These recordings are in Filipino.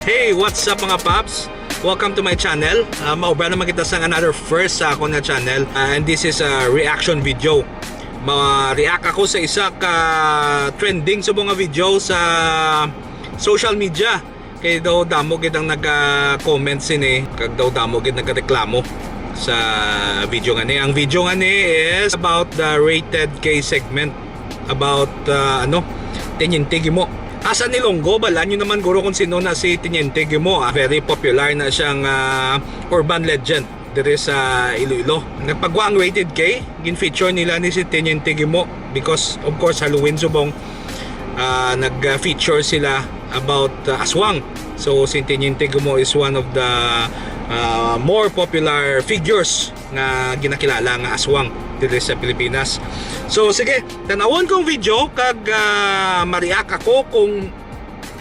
Hey, what's up mga paps? Welcome to my channel. Maubra naman kita sa another first sa ako na channel. And this is a reaction video. Ma-react ako sa isa ka trending sa mga video sa social media. Kaya daw damo gid ang nag-comment sini, kag daw damo gid nagreklamo sa video nga ni. Ang video nga ni is about the rated K segment about Teniente Guimo. Asa ni Ilonggo, bala nyo naman guro kung sino na si Teniente Guimo. Very popular na siyang urban legend dito sa Iloilo. Nagpagwa ang rated K, gin-feature nila ni si Teniente Guimo because of course Halloween subong nag-feature sila about aswang. So si Teniente Guimo is one of the more popular figures na ginakilala nga aswang dito sa Pilipinas. So sige, tanawon kong video kag ma-react ako kung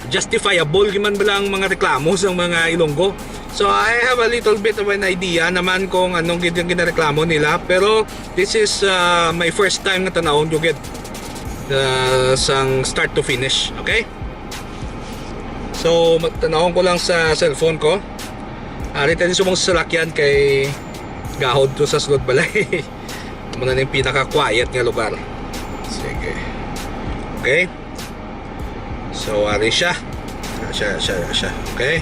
justifiable giman ba lang mga reklamo sa mga Ilonggo. So I have a little bit of an idea naman kung anong ginareklamo nila, pero this is my first time na tanawon jugid sang start to finish, okay? So tanawon ko lang sa cellphone ko. Rito din sumong sasakyan kay gahod to sa sulod balay. Muna na yung pinaka-quiet nga lugar. Sige. Okay. So, ari siya. Siya. Okay.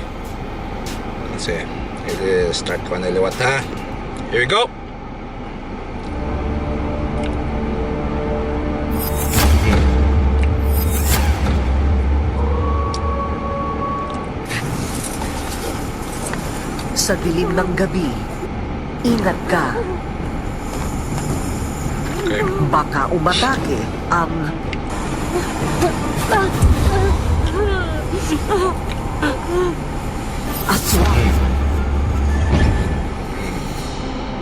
Kasi, start ko na liwat ha. Here we go. Sa dilim ng gabi, ingat ka. Okay. Baka umatake ang aswang.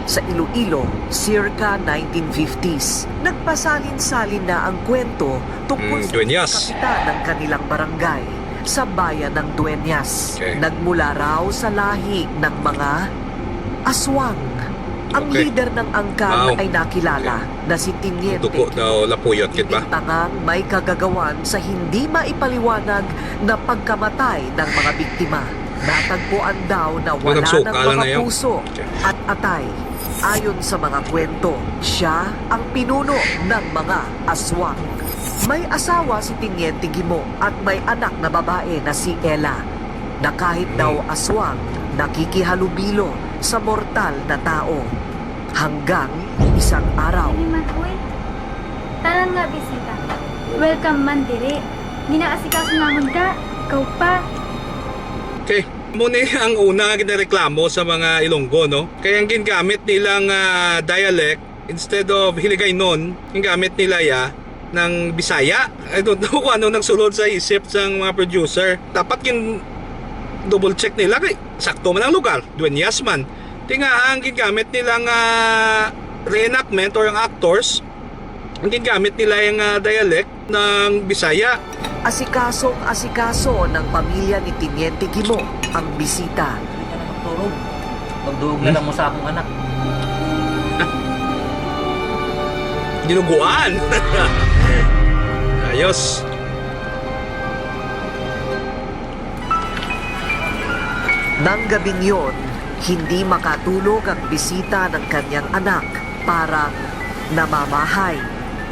Sa Iloilo, circa 1950s, nagpasalin-salin na ang kwento tungkol sa Dueñas. kapitan ng kanilang barangay sa bayan ng Dueñas. Okay. Nagmula raw sa lahi ng mga aswang. Ang Okay. leader ng angkan Wow. ay nakilala na si Teniente Tuko daw lapuyot kit ba? Ibintangang may kagagawan sa hindi maipaliwanag na pagkamatay ng mga biktima. Natagpuan daw na wala Walang ng suka lang mga na yun. puso Okay. at atay. Ayon sa mga kwento, siya ang pinuno ng mga aswang. May asawa si Teniente Guimo at may anak na babae na si Ella, na kahit daw aswang, nakikihalubilo sa mortal na tao. Hanggang isang araw. Dili man uy. Tanan nga bisita. Welcome man dire. Ginaasikaso namon ka. Ikaw pa. Okay. Muna ang una nga ginareklamo sa mga Ilonggo, no? Kaya ang gingamit nilang dialect, instead of Hiligaynon, gingamit nila ng Bisaya. I don't know kung ano nang sulod sa isip ng mga producer. Dapat double check nila kay sakto man ang lugar, Dueñas man. Tinga ang gingamit nilang reenactment or ang actors, ang gingamit nila yung dialect ng Bisaya. Asikaso ng pamilya ni Teniente Guimo ang bisita. Hindi ka na magturog. Magduog na lang mo sa akong anak. Dinuguan. Ayos. Nang gabing yon, hindi makatulog ang bisita ng kanyang anak, parang namamahay.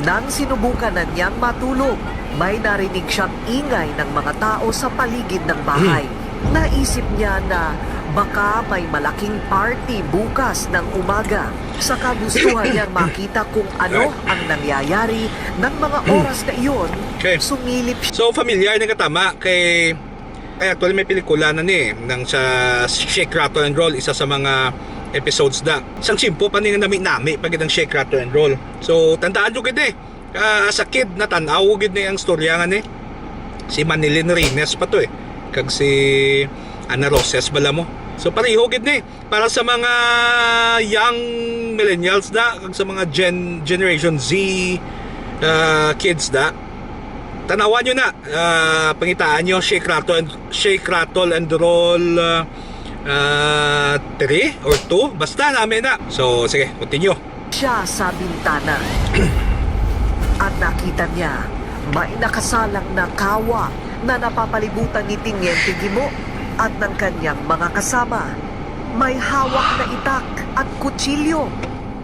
Nang sinubukan na niyang matulog, may narinig siyang ingay ng mga tao sa paligid ng bahay. Naisip niya na baka may malaking party bukas ng umaga. Saka gustuhan niyang makita kung ano ang nangyayari ng mga oras na iyon. Okay. Sumilip siya. So familiar na katama kay actually may pelikula na ni nang sa Shake, Rattle and Roll, isa sa mga episodes da. Sang simpo pa ni nga nami pag ang Shake, Rattle and Roll. So tandaan jud gid sa kid na tanaw gid ni ang storya nga ni. Si Manilyn Reynes pa to kag si Ana Roses bala mo. So pareho gid ni para sa mga young millennials da kag sa mga generation Z kids da. Tanawan nyo na, pangitaan nyo, Shake, Rattle and Roll 3 or 2, basta namin na. So sige, continue. Siya sa bintana. At nakita niya, may nakasalang na kawa na napapalibutan ni Teniente Guimo. at ng kanyang mga kasama. May hawak na itak at kutsilyo.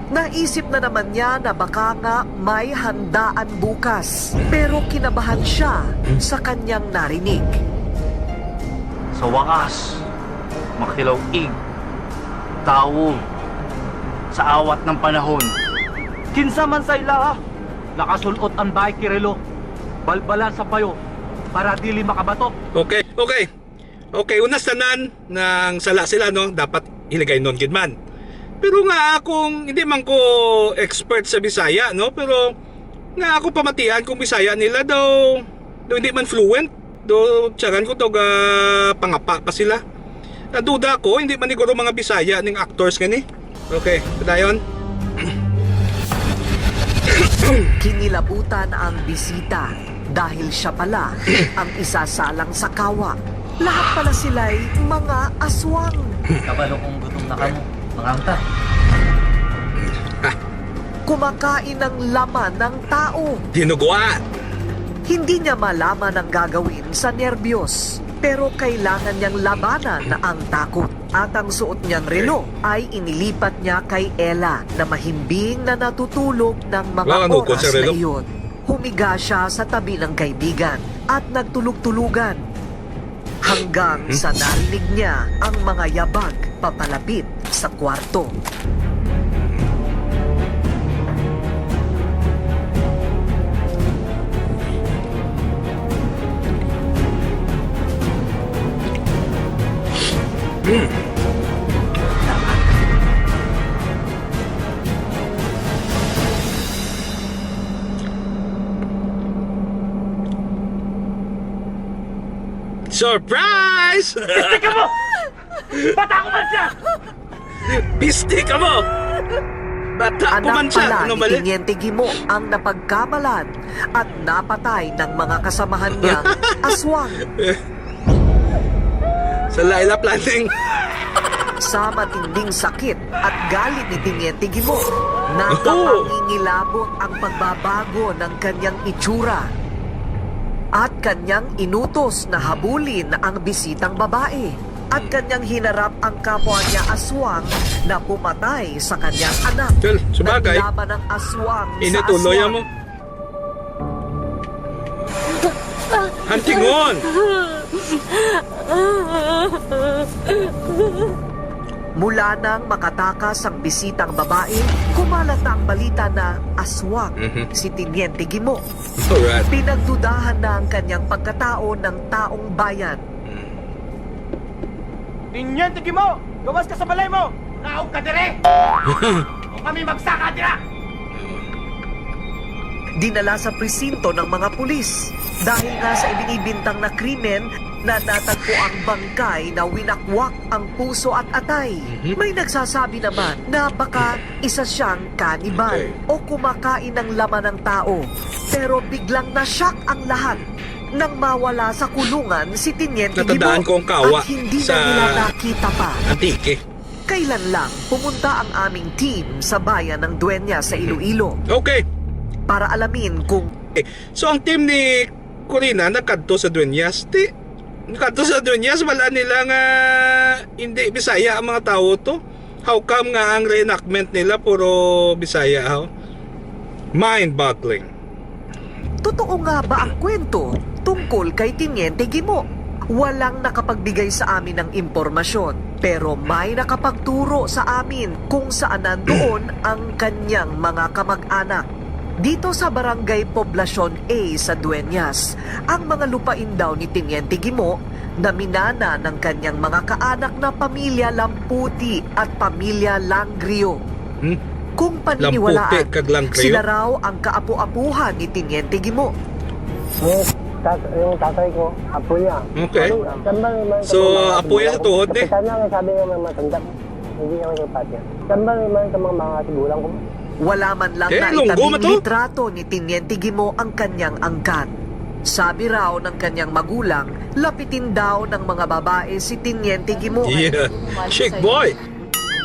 Naisip na naman niya na baka nga may handaan bukas. Pero kinabahan siya sa kanyang narinig. Sa wakas, makilaw-ig, tao, sa awat ng panahon. Kinsa man sa ila, nakasulot ang bahay kirelo, balbalan sa payo, para dili makabato. Okay, okay. Okay, unas tanan ng sala sila, no? Dapat iligay nun, gid man. Pero nga akong, hindi man ko expert sa Bisaya, no? Pero nga ako pamatian kung Bisaya nila daw hindi man fluent. Do tiyagan ko daw pangapa pa sila. Naduda ko, hindi man siguro mga Bisaya ning actors kani. Okay, padayon. Kinilabutan ang bisita dahil siya pala ang isasalang sa kawak. Lahat pala sila'y mga aswang. Kabalo kong gutom na kamo, mga angka. Kumakain ng laman ng tao. Dinuguan. Hindi niya malaman ang gagawin sa nerbiyos. Pero kailangan niyang labanan ang takot. At ang suot niyang relo ay inilipat niya kay Ella na mahimbing na natutulog ng mga Wow, oras sa na relo? iyon. Humiga siya sa tabi ng kaibigan at nagtulog-tulugan. Hanggang sa narinig niya ang mga yabag papalapit sa kwarto. Surprise! Pistik ka mo! Bata ko man siya! Pistik ka mo! Bata ko man Anak siya! pala Ano ni mali? Tiniente Gimo ang napagkamalan at napatay ng mga kasamahan niyang aswang. Sa Laila Planning. Sa matinding sakit at galit ni Tiniente Gimo, nakapangingilabot ang pagbabago ng kanyang itsura at kanyang inutos na habulin ang bisitang babae at kanyang hinarap ang kapwa niya aswang na pumatay sa kanyang anak. Well, sabagay. Naglaban ng aswang sa Inutuloy aswang. mo. Hantingon! Mula nang makatakas ang bisitang babae, kumalat ang balita na aswang si Tiniente Gimo. Alright. Pinagdudahan na ang kanyang pagkatao ng taong bayan. Tiniente Gimo! Gawas ka sa balay mo! Naog ka dire! O kami magsaka dira! Dinala sa presinto ng mga pulis dahil nga sa ibinibintang na krimen na natagpo ang bangkay na winakwak ang puso at atay. May nagsasabi naman na baka isa siyang kanibal o kumakain ng laman ng tao. Pero biglang nasyak ang lahat nang mawala sa kulungan si Tiniente Gimo Natandaan ko ang kawa at hindi sa na nila nakita pa. Antike. Kailan lang pumunta ang aming team sa bayan ng Dueña sa Iloilo Okay. para alamin kung So ang team ni Corina nagkadto sa Dueñas. Nagkadto sa Dueñas, wala nila nga hindi Bisaya ang mga tao to. How come nga ang reenactment nila puro Bisaya? How? Mind-boggling. totoo nga ba ang kwento tungkol kay Tiniente Gimo. Walang nakapagbigay sa amin ng impormasyon, pero may nakapagturo sa amin kung saan nandoon ang kanyang mga kamag-anak. Dito sa Barangay Poblacion A sa Dueñas, ang mga lupain daw ni Tiniente Gimo na minana ng kanyang mga kaanak na pamilya Lamputi at pamilya Langrio. Kung paniniwalaan, Lamputi kag Langrio? sila raw ang kaapu-apuhan ni Tiniente Gimo. Yung tatay ko, apo niya. Okay. So, apo yan sa tuhod eh. Sana nga sabi nga mga matanda, hindi naman yung patya. Saan ba naman sa mga tigulang ko? Wala man lang na lunggo itabing man to. litrato ni Tiniente Gimo ang kanyang angkan. Sabi raw ng kanyang magulang, lapitin daw ng mga babae si Tiniente Gimo. Yeah. Chic boy.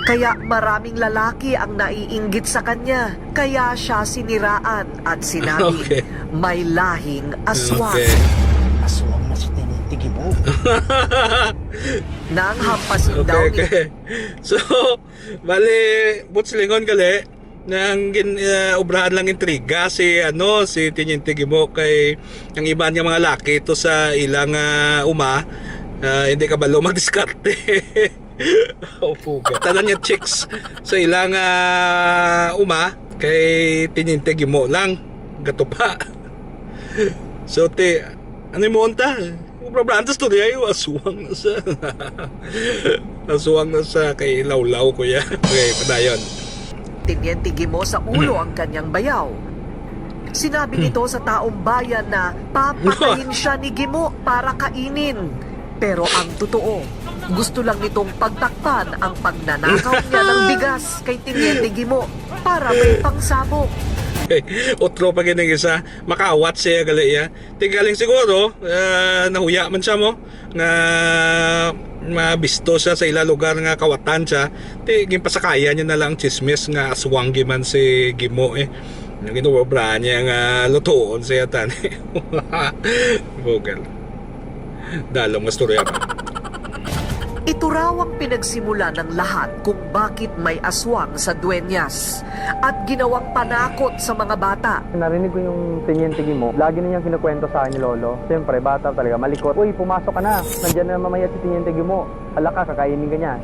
Kaya maraming lalaki ang naiinggit sa kanya. Kaya siya siniraan at sinabi, Okay. may lahing aswang. Okay. Aswang na si Tiniente Tigimo. Nang hampasin daw ni Okay. So, bali, butslingon gali, nang obrahan lang intriga si Tiniente Gimo kay ang iba niya mga laki to sa ilang hindi ka balo magdiskarte. Puga. Tanan niya chicks sa ilang kay Tiniente Gimo lang gato pa. So ano mo unta? Problema to ayo aswang na sa aswang na sa kay Lawlaw kuya. Okay, padayon. Tiniente Gimo sa ulo ang kanyang bayaw. Sinabi nito sa taong bayan na papatayin siya ni Gimo para kainin. Pero ang totoo, gusto lang nitong pagtakpan ang pagnanakaw niya ng bigas kay Tiniente Gimo para may pangsabog. Otro pa gining isa, makawat siya gali ya. Tigaling siguro, nahuya man siya mo nga mabisto siya sa ila lugar nga kawatan siya. Tiging pasakaya niya na lang chismis nga aswang giman si Gimo Ginuobra niya nga lutoon siya tan. Vogel. Dalong istorya pa. Ito raw ang pinagsimula ng lahat kung bakit may aswang sa Dueñas at ginawang panakot sa mga bata. Narinig ko yung Tiniente Gimo. Lagi na niyang kinukwento sa akin ni Lolo. Siyempre, bata talaga, malikot. Uy, pumasok ka na. Nandiyan na mamaya si Tiniente Gimo. Hala ka, kakainin ka niya.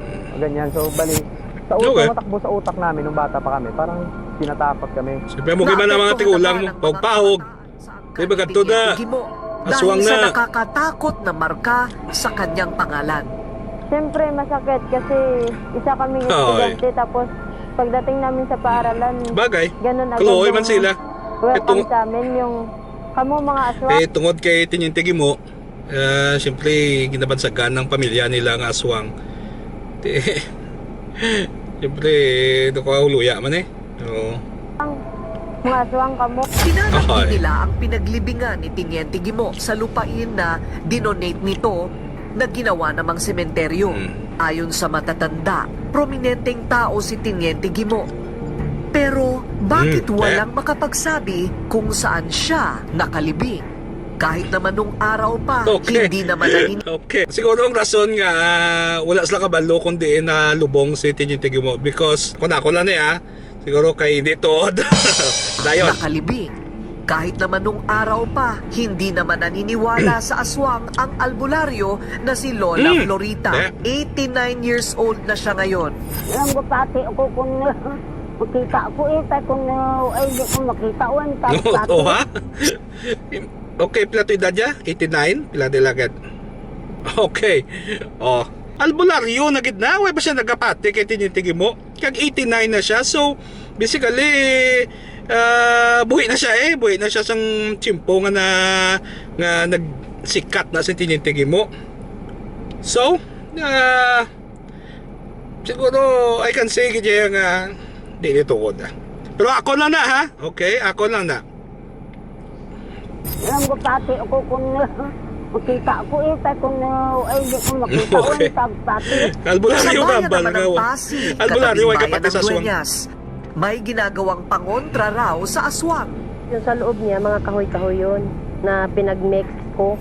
Ganyan. So, bali, sa utak, matakbo sa utak namin nung bata pa kami. Parang tinatakot kami. Siyempre mo giman ang mga tigulang mo. Pagpahog. Di ba ganito na? Aswang dahil sa na. nakakatakot na marka sa kanyang pangalan. Siyempre masakit kasi isa kaming estudyante tapos pagdating namin sa paaralan, Bagay. ganun agad Kaluoy yung man sila. welcome sa amin yung kamo mga aswang. Tungod kay Tiniente Gimo, siyempre ginabansagan ng pamilya nila ang aswang. Siyempre, nakahuluya man Oo. Mga aswang kamo. Pinanakit Okay. nila ang pinaglibingan ni Tiniente Gimo sa lupain na dinonate nito na ginawa namang sementeryo. Ayon sa matatanda, prominenteng tao si Tiniente Gimo. Pero bakit walang makapagsabi kung saan siya nakalibing? Kahit naman nung araw pa, hindi naman nanin... Okay. Siguro ang rason nga wala sila kabalo kundi na lubong si Tiniente Gimo because kung ako lang siguro kay dito. Dayon. nakalibing. Kahit naman nung araw pa, hindi naman naniniwala sa aswang ang albularyo na si Lola Florita. 89 years old na siya ngayon. Ang bupati ako kung makita ako kung ay di ko makita Oo ha? Okay, pila to edad niya? 89? Pila dilagad? Okay. Albularyo na gid na. Way pa siya nagapati kay Tiniente Gimo. Kag 89 na siya. So, basically, buhi na siya buhi na siya sang tsimpo nga nagsikat na si Tiniente Gimo. So siguro I can say kaya nga di nituod pero ako lang na ha, okay, ako lang na. ang bupati ako kung makita ako kung ay di ko makita Okay. bupati. Albularyo Sa ka bayan ba naman ng Pasig, Albularyo ay katabing kapati bayan sa ng aswang. Dueñas, may ginagawang pangontra raw sa aswang. Yung sa loob niya, mga kahoy-kahoy yun na pinag-mix ko.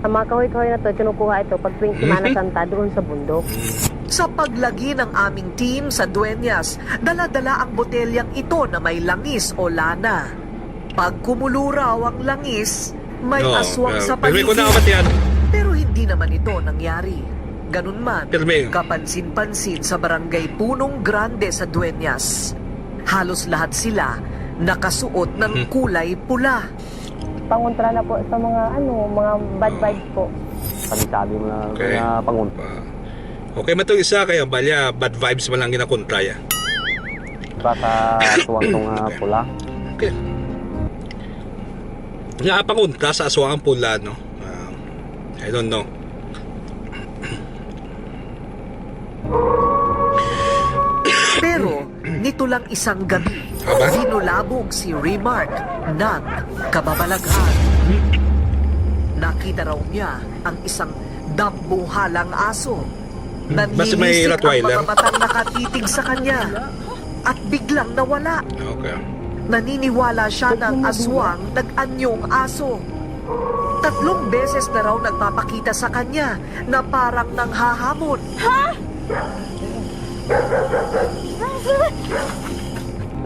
Ang mga kahoy-kahoy na to, kinukuha ito pag tuwing Semana Santa doon sa bundok. Sa paglagi ng aming team sa Dueñas, dala-dala ang botelyang ito na may langis o lana. Pag kumulo raw ang langis, may aswang sa Pero ko na paligid. yan. Pero hindi naman ito nangyari. Ganun man, Pirmi. kapansin-pansin sa barangay Punong Grande sa Dueñas. Halos lahat sila nakasuot ng kulay pula. Pangontra na po sa mga mga bad vibes po. Sabi mo na, Okay. na pangunta. Okay, matong isa kaya balya bad vibes man lang ginakontraya. Baka tuwang tong pula. Okay. Nga pangunta sa aswang ang pula, no? I don't know. Pero nito lang isang gabi, sinulabog si Remark ng kababalaghan. Nakita raw niya ang isang dambuhalang aso. Basta may Nanlilisik ang Rottweiler. mga matang nakatitig sa kanya at biglang nawala. Okay. Naniniwala siya ng aswang nag-anyong aso. 3 beses na raw nagpapakita sa kanya na parang nanghahamon.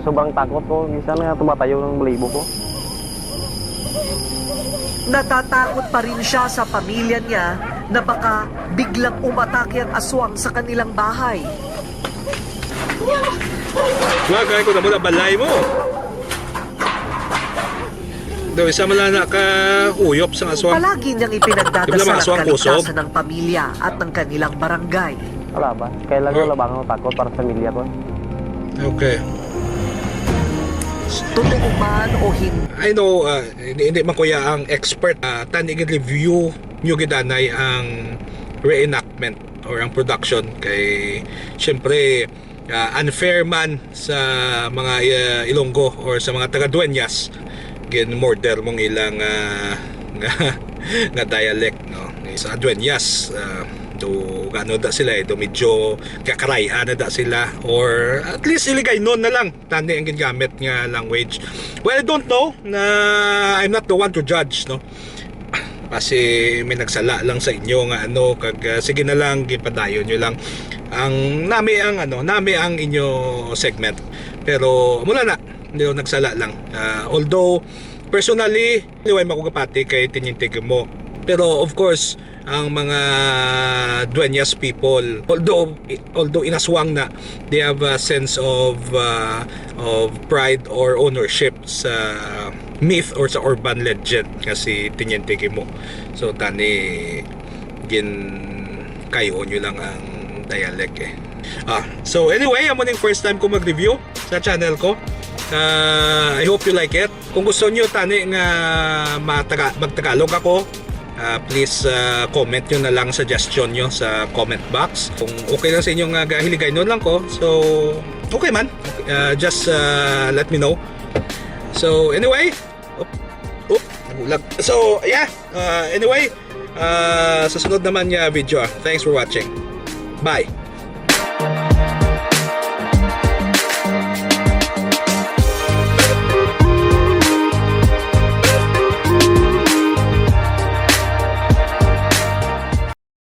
Sobrang takot ko. Minsan nga tumatayo ng balibo ko. Natatakot pa rin siya sa pamilya niya na baka biglang umatake ang aswang sa kanilang bahay. Wagay ko na mo na balay mo. Daw isa man lang nakahuyop sa aswang. Palagi niyang Di ba ipinagdadasal mga ang aswang kaligtasan ng pamilya at ng kanilang barangay. Wala ba? Kailan wala ba akong takot para sa pamilya ko? Okay. Totoo man o hindi, I know, hindi man kuya ang expert. Tanig review nyo gidanay ang reenactment or ang production kay syempre unfair man sa mga Ilonggo or sa mga taga-Dueñas gin-murder mong ilang nga dialect, no? Sa Dueñas do ano da sila do medyo kakaraya na da sila or at least iligay noon na lang tani ang ginagamit nga language. Well, I don't know na I'm not the one to judge, no? Kasi may nagsala lang sa inyo nga ano kag sige na lang gipadayon nyo lang ang nami ang inyo segment, pero mula na hindi ako nagsala lang. Although personally liway makugapati kay Teniente Guimo, pero of course ang mga Dueñas people, although inaswang na, they have a sense of pride or ownership sa myth or sa urban legend kasi Teniente Guimo. So tani gin kayo nyo lang ang dialect eh. So anyway, amo ning first time ko mag-review sa channel ko. I hope you like it. Kung gusto nyo tani nga magtagalog ako, please comment nyo na lang suggestion nyo sa comment box. Kung okay lang sa inyo nga gahiligay nun lang ko, so okay man, just let me know. So anyway, nagulag. So yeah, anyway, sa sunod naman nga video. Thanks for watching. Bye.